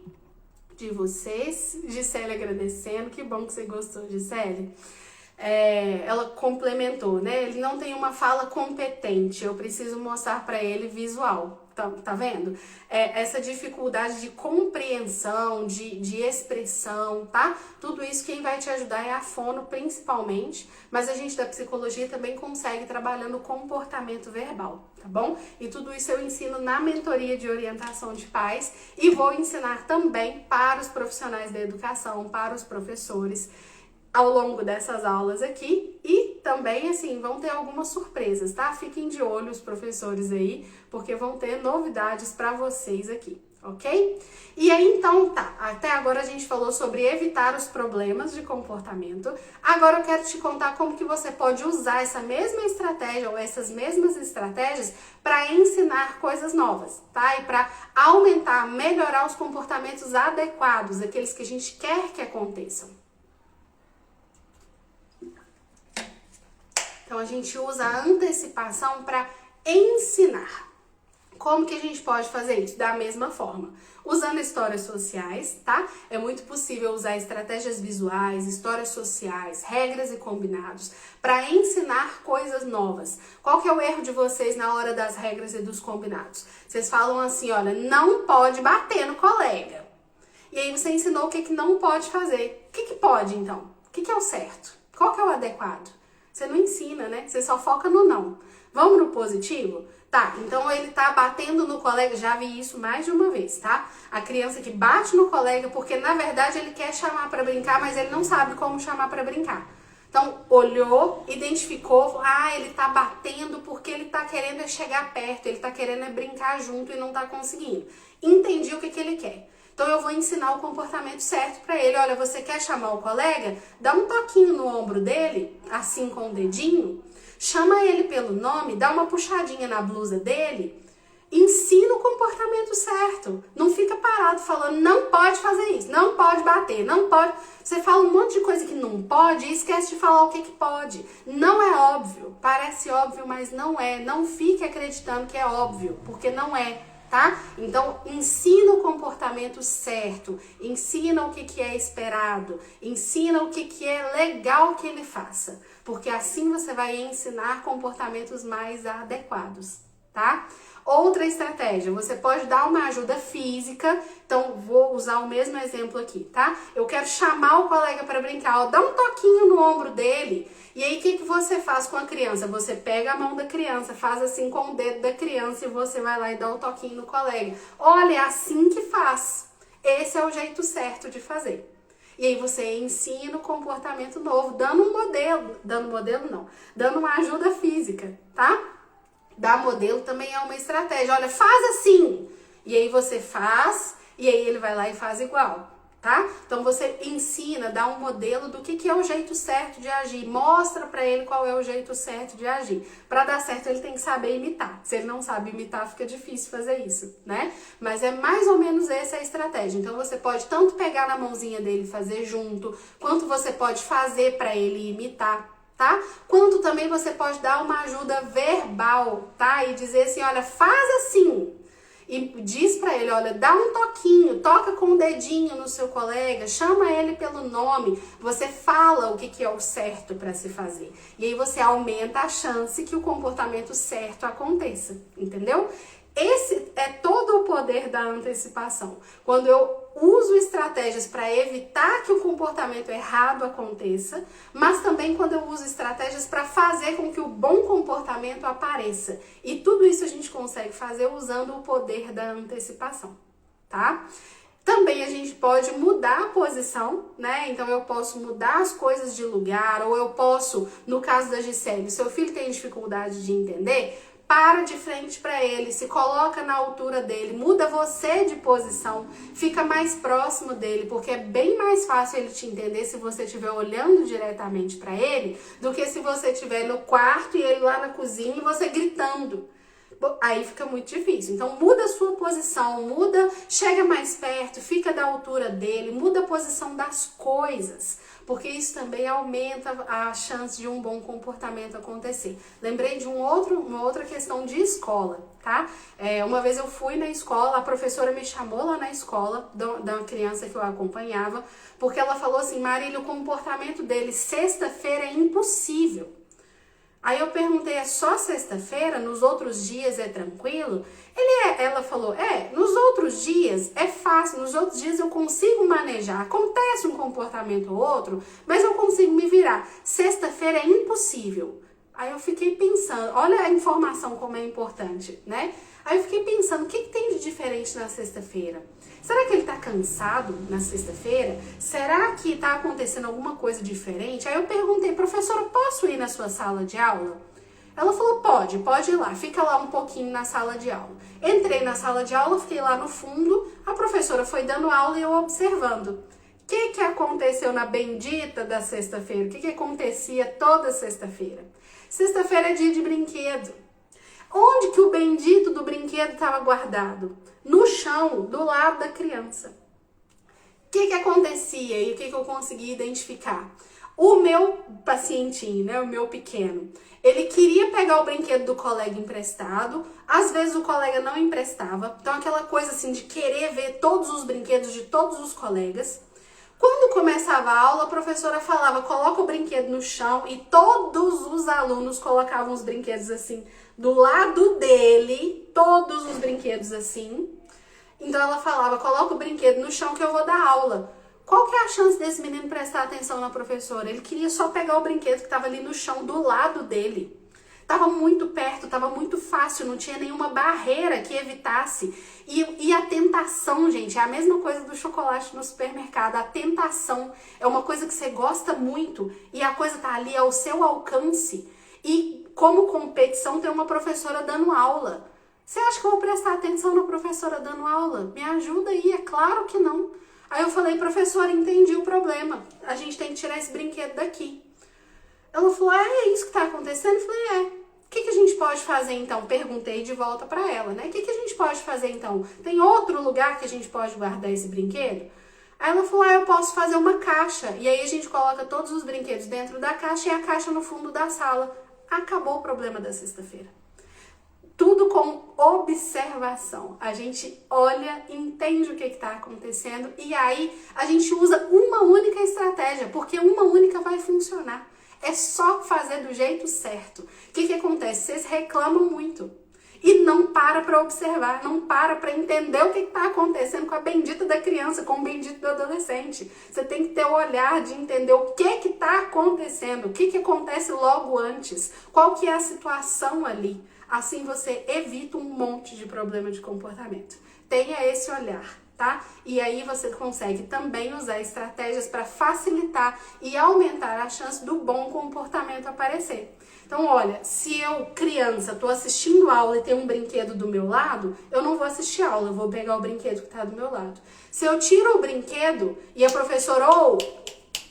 de vocês. Gisele agradecendo, que bom que você gostou, Gisele. Ela complementou, né? Ele não tem uma fala competente, eu preciso mostrar para ele visual. Tá vendo? Essa dificuldade de compreensão, de expressão, tá? Tudo isso quem vai te ajudar é a fono principalmente, mas a gente da psicologia também consegue trabalhando o comportamento verbal, tá bom? E tudo isso eu ensino na mentoria de orientação de pais e vou ensinar também para os profissionais da educação, para os professores. ao longo dessas aulas aqui e também, assim, vão ter algumas surpresas, tá? Fiquem de olho os professores aí, porque vão ter novidades para vocês aqui, ok? E aí, então, tá, até agora a gente falou sobre evitar os problemas de comportamento. Agora eu quero te contar como que você pode usar essa mesma estratégia ou essas mesmas estratégias para ensinar coisas novas, tá? E para aumentar, melhorar os comportamentos adequados, aqueles que a gente quer que aconteçam. Então, a gente usa a antecipação para ensinar. Como que a gente pode fazer isso? Da mesma forma, usando histórias sociais, tá? É muito possível usar estratégias visuais, histórias sociais, regras e combinados para ensinar coisas novas. Qual que é o erro de vocês na hora das regras e dos combinados? Vocês falam assim, olha, não pode bater no colega. E aí você ensinou o que não pode fazer. O que pode, então? O que é o certo? Qual que é o adequado? Você não ensina, né? Você só foca no não. Vamos no positivo? Tá, então ele tá batendo no colega, já vi isso mais de uma vez, tá? A criança que bate no colega porque, na verdade, ele quer chamar pra brincar, mas ele não sabe como chamar pra brincar. Então, olhou, identificou, ele tá batendo porque ele tá querendo chegar perto, ele tá querendo brincar junto e não tá conseguindo. Entendi o que ele quer. Então, eu vou ensinar o comportamento certo para ele. Olha, você quer chamar o colega? Dá um toquinho no ombro dele, assim com o dedinho. Chama ele pelo nome, dá uma puxadinha na blusa dele. Ensina o comportamento certo. Não fica parado falando, não pode fazer isso, não pode bater, não pode. Você fala um monte de coisa que não pode e esquece de falar o que pode. Não é óbvio. Parece óbvio, mas não é. Não fique acreditando que é óbvio, porque não é. Tá? Então, ensina o comportamento certo, ensina o que é esperado, ensina o que é legal que ele faça, porque assim você vai ensinar comportamentos mais adequados, tá? Outra estratégia, você pode dar uma ajuda física, então vou usar o mesmo exemplo aqui, tá? Eu quero chamar o colega para brincar, dá um toquinho no ombro dele, e aí o que você faz com a criança? Você pega a mão da criança, faz assim com o dedo da criança e você vai lá e dá um toquinho no colega. Olha, é assim que faz. Esse é o jeito certo de fazer. E aí você ensina o comportamento novo, dando uma ajuda física, tá? Dar modelo também é uma estratégia. Olha, faz assim. E aí você faz, e aí ele vai lá e faz igual, tá? Então você ensina, dá um modelo do que é o jeito certo de agir. Mostra pra ele qual é o jeito certo de agir. Pra dar certo, ele tem que saber imitar. Se ele não sabe imitar, fica difícil fazer isso, né? Mas é mais ou menos essa a estratégia. Então você pode tanto pegar na mãozinha dele e fazer junto, quanto você pode fazer pra ele imitar, tá? Quanto também você pode dar uma ajuda verbal, tá? E dizer assim, olha, faz assim. E diz pra ele, olha, dá um toquinho, toca com o dedinho no seu colega, chama ele pelo nome, você fala o que é o certo para se fazer. E aí você aumenta a chance que o comportamento certo aconteça, entendeu? Esse é todo o poder da antecipação. Quando eu uso estratégias para evitar que o comportamento errado aconteça, mas também quando eu uso estratégias para fazer com que o bom comportamento apareça. E tudo isso a gente consegue fazer usando o poder da antecipação, tá? Também a gente pode mudar a posição, né? Então eu posso mudar as coisas de lugar, ou eu posso, no caso da Gisele, seu filho tem dificuldade de entender, para de frente para ele, se coloca na altura dele, muda você de posição, fica mais próximo dele, porque é bem mais fácil ele te entender se você estiver olhando diretamente para ele, do que se você estiver no quarto e ele lá na cozinha e você gritando. Aí fica muito difícil. Então muda a sua posição, chega mais perto, fica da altura dele, muda a posição das coisas, porque isso também aumenta a chance de um bom comportamento acontecer. Lembrei de uma outra questão de escola, tá? Uma vez eu fui na escola, a professora me chamou lá na escola, da criança que eu acompanhava, porque ela falou assim, Marília, o comportamento dele sexta-feira é impossível. Aí eu perguntei, é só sexta-feira? Nos outros dias é tranquilo? Ela falou, nos outros dias é fácil, nos outros dias eu consigo manejar. Acontece um comportamento ou outro, mas eu consigo me virar. Sexta-feira é impossível. Aí eu fiquei pensando, olha a informação como é importante, né? Aí eu fiquei pensando, o que tem de diferente na sexta-feira? Será que ele tá cansado na sexta-feira? Será que tá acontecendo alguma coisa diferente? Aí eu perguntei, professora, posso ir na sua sala de aula? Ela falou, pode ir lá, fica lá um pouquinho na sala de aula. Entrei na sala de aula, fiquei lá no fundo, a professora foi dando aula e eu observando. O que aconteceu na bendita da sexta-feira? O que acontecia toda sexta-feira? Sexta-feira é dia de brinquedo. Onde que o bendito do brinquedo estava guardado? No chão, do lado da criança. O que acontecia e o que eu consegui identificar? O meu pacientinho, né, o meu pequeno, ele queria pegar o brinquedo do colega emprestado, às vezes o colega não emprestava, então aquela coisa assim de querer ver todos os brinquedos de todos os colegas. Quando começava a aula, a professora falava, coloca o brinquedo no chão e todos os alunos colocavam os brinquedos assim, do lado dele, todos os brinquedos assim. Então ela falava, coloca o brinquedo no chão que eu vou dar aula. Qual que é a chance desse menino prestar atenção na professora? Ele queria só pegar o brinquedo que estava ali no chão, do lado dele. Tava muito perto, tava muito fácil, não tinha nenhuma barreira que evitasse. E a tentação, gente, é a mesma coisa do chocolate no supermercado. A tentação é uma coisa que você gosta muito e a coisa tá ali ao seu alcance. E como competição, tem uma professora dando aula. Você acha que eu vou prestar atenção na professora dando aula? Me ajuda aí, é claro que não. Aí eu falei, professora, entendi o problema. A gente tem que tirar esse brinquedo daqui. Ela falou, é isso que tá acontecendo? Eu falei, é. O que a gente pode fazer então? Perguntei de volta pra ela, né? O que a gente pode fazer então? Tem outro lugar que a gente pode guardar esse brinquedo? Aí ela falou, eu posso fazer uma caixa. E aí a gente coloca todos os brinquedos dentro da caixa e a caixa no fundo da sala. Acabou o problema da sexta-feira. Tudo com observação. A gente olha, entende o que está acontecendo e aí a gente usa uma única estratégia, porque uma única vai funcionar. É só fazer do jeito certo. O que acontece? Vocês reclamam muito e não para observar, não para entender o que está acontecendo com a bendita da criança, com o bendito do adolescente. Você tem que ter o olhar de entender o que está acontecendo, o que acontece logo antes, qual que é a situação ali. Assim você evita um monte de problema de comportamento. Tenha esse olhar, tá? E aí você consegue também usar estratégias para facilitar e aumentar a chance do bom comportamento aparecer. Então, olha, se eu, criança, tô assistindo aula e tem um brinquedo do meu lado, eu não vou assistir aula, eu vou pegar o brinquedo que tá do meu lado. Se eu tiro o brinquedo e a professora,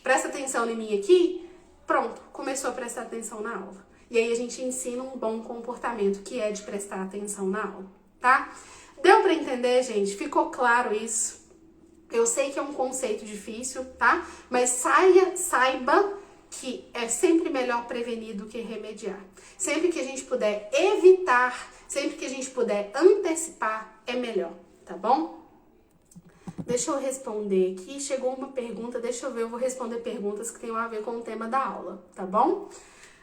presta atenção em mim aqui, pronto, começou a prestar atenção na aula. E aí a gente ensina um bom comportamento, que é de prestar atenção na aula, tá? Deu pra entender, gente? Ficou claro isso? Eu sei que é um conceito difícil, tá? Mas saiba que é sempre melhor prevenir do que remediar. Sempre que a gente puder evitar, sempre que a gente puder antecipar, é melhor, tá bom? Deixa eu responder aqui. Chegou uma pergunta, deixa eu ver, eu vou responder perguntas que tenham a ver com o tema da aula, tá bom?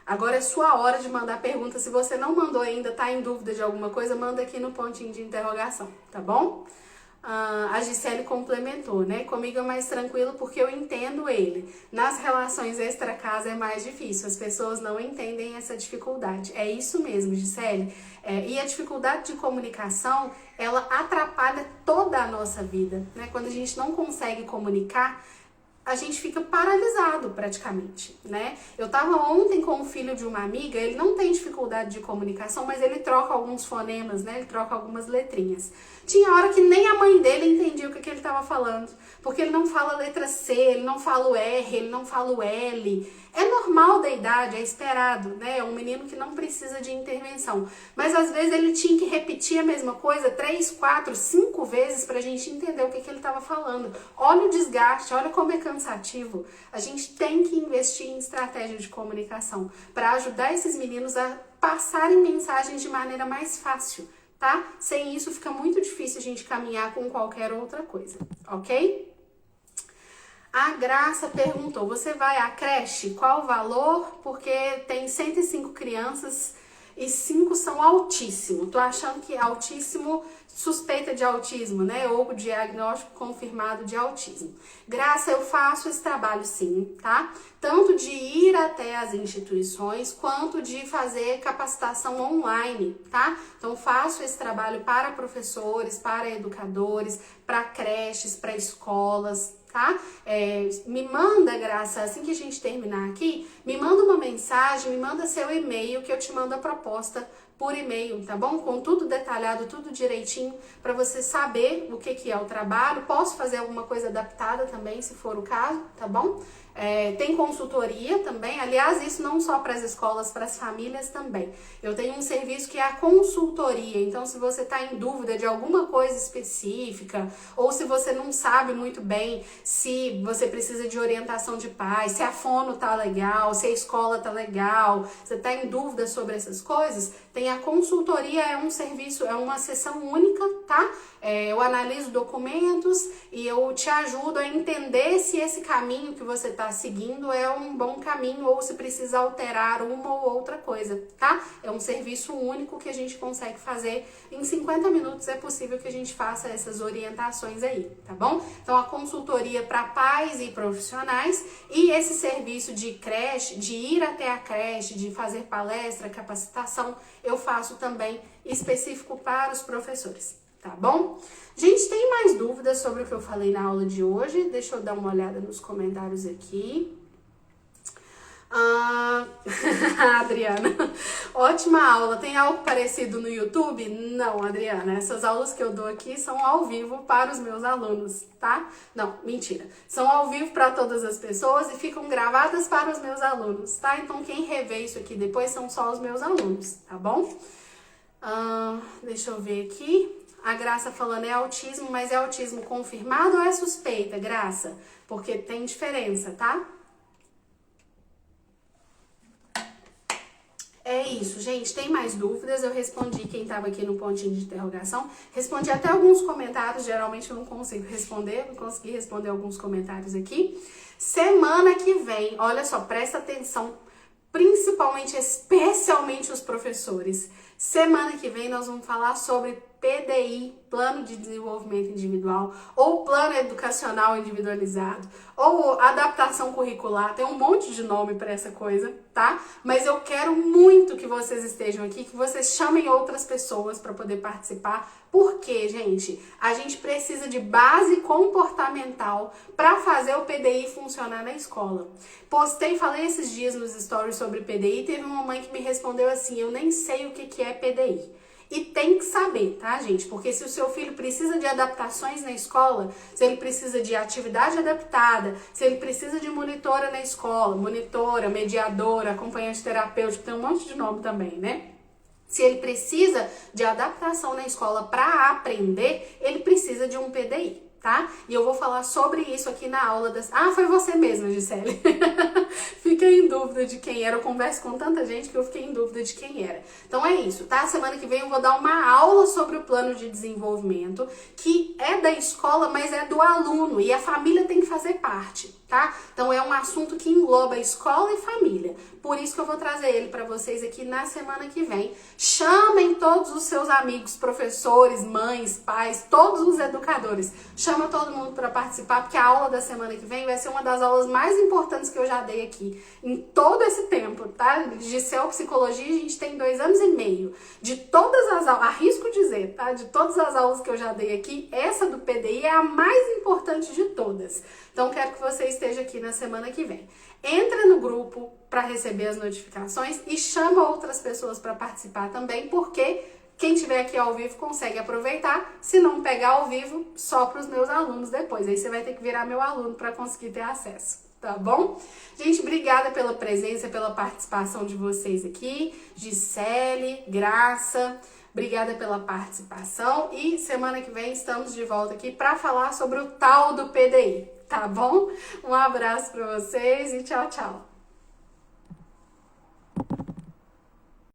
Agora é sua hora de mandar pergunta. Se você não mandou ainda, tá em dúvida de alguma coisa, manda aqui no pontinho de interrogação, tá bom? A Gisele complementou, né? Comigo é mais tranquilo porque eu entendo ele. Nas relações extra-casa é mais difícil, as pessoas não entendem essa dificuldade. É isso mesmo, Gisele. E a dificuldade de comunicação, ela atrapalha toda a nossa vida, né? Quando a gente não consegue comunicar, a gente fica paralisado praticamente, né? Eu tava ontem com o filho de uma amiga, ele não tem dificuldade de comunicação, mas ele troca alguns fonemas, né? Ele troca algumas letrinhas. Tinha hora que nem a mãe dele entendia o que ele tava falando, porque ele não fala a letra C, ele não fala o R, ele não fala o L. É normal da idade, é esperado, né? É um menino que não precisa de intervenção. Mas às vezes ele tinha que repetir a mesma coisa 3, 4, 5 vezes pra gente entender o que ele tava falando. Olha o desgaste, olha como é cansativo. A gente tem que investir em estratégia de comunicação para ajudar esses meninos a passarem mensagens de maneira mais fácil, tá? Sem isso fica muito difícil a gente caminhar com qualquer outra coisa, ok? A Graça perguntou, você vai à creche? Qual o valor? Porque tem 105 crianças e 5 são altíssimo. Tô achando que altíssimo, suspeita de autismo, né? Ou diagnóstico confirmado de autismo. Graça, eu faço esse trabalho sim, tá? Tanto de ir até as instituições, quanto de fazer capacitação online, tá? Então, faço esse trabalho para professores, para educadores, para creches, para escolas, tá? Me manda, Graça, assim que a gente terminar aqui, me manda uma mensagem, me manda seu e-mail que eu te mando a proposta por e-mail, tá bom? Com tudo detalhado, tudo direitinho, para você saber o que é o trabalho. Posso fazer alguma coisa adaptada também, se for o caso, tá bom? Tem consultoria também, aliás, isso não só para as escolas, para as famílias também. Eu tenho um serviço que é a consultoria, então se você está em dúvida de alguma coisa específica, ou se você não sabe muito bem se você precisa de orientação de pais, se a fono tá legal, se a escola tá legal, você está em dúvida sobre essas coisas, tem a consultoria, é um serviço, é uma sessão única, tá? Eu analiso documentos e eu te ajudo a entender se esse caminho que você está seguindo é um bom caminho ou se precisa alterar uma ou outra coisa, tá? É um serviço único que a gente consegue fazer em 50 minutos, é possível que a gente faça essas orientações aí, tá bom? Então, a consultoria para pais e profissionais e esse serviço de creche, de ir até a creche, de fazer palestra, capacitação, eu faço também específico para os professores. Tá bom? Gente, tem mais dúvidas sobre o que eu falei na aula de hoje? Deixa eu dar uma olhada nos comentários aqui. Adriana, ótima aula. Tem algo parecido no YouTube? Não, Adriana, essas aulas que eu dou aqui são ao vivo para os meus alunos, tá? Não, mentira. São ao vivo para todas as pessoas e ficam gravadas para os meus alunos, tá? Então quem revê isso aqui depois são só os meus alunos, tá bom? Deixa eu ver aqui. A Graça falando é autismo, mas é autismo confirmado ou é suspeita, Graça? Porque tem diferença, tá? É isso, gente. Tem mais dúvidas? Eu respondi quem estava aqui no pontinho de interrogação. Respondi até alguns comentários. Geralmente eu não consigo responder. Não consegui responder alguns comentários aqui. Semana que vem, olha só, presta atenção. Principalmente, especialmente os professores. Semana que vem nós vamos falar sobre PDI, Plano de Desenvolvimento Individual, ou Plano Educacional Individualizado, ou adaptação curricular, tem um monte de nome para essa coisa, tá? Mas eu quero muito que vocês estejam aqui, que vocês chamem outras pessoas para poder participar, porque, gente, a gente precisa de base comportamental para fazer o PDI funcionar na escola. Falei esses dias nos stories sobre PDI, teve uma mãe que me respondeu assim, eu nem sei o que é PDI. E tem que saber, tá, gente? Porque se o seu filho precisa de adaptações na escola, se ele precisa de atividade adaptada, se ele precisa de monitora na escola, monitora, mediadora, acompanhante terapêutico, tem um monte de nome também, né? Se ele precisa de adaptação na escola para aprender, ele precisa de um PDI, tá? E eu vou falar sobre isso aqui na aula das... foi você mesma, Gisele. Fiquei em dúvida de quem era. Eu converso com tanta gente que eu fiquei em dúvida de quem era. Então é isso, tá? Semana que vem eu vou dar uma aula sobre o plano de desenvolvimento, que é da escola, mas é do aluno. E a família tem que fazer parte, tá? Então é um assunto que engloba escola e família. Por isso que eu vou trazer ele para vocês aqui na semana que vem. Chamem todos os seus amigos, professores, mães, pais, todos os educadores. Chama todo mundo para participar, porque a aula da semana que vem vai ser uma das aulas mais importantes que eu já dei aqui em todo esse tempo, tá? De psicologia a gente tem 2 anos e meio. De todas as aulas, arrisco dizer, tá? De todas as aulas que eu já dei aqui, essa do PDI é a mais importante de todas. Então quero que você esteja aqui na semana que vem. Entra no grupo para receber as notificações e chama outras pessoas para participar também, porque quem estiver aqui ao vivo consegue aproveitar. Se não pegar ao vivo, só para os meus alunos depois. Aí você vai ter que virar meu aluno para conseguir ter acesso, tá bom? Gente, obrigada pela presença, pela participação de vocês aqui. Gisele, Graça, obrigada pela participação. E semana que vem estamos de volta aqui para falar sobre o tal do PDI, tá bom? Um abraço para vocês e tchau, tchau.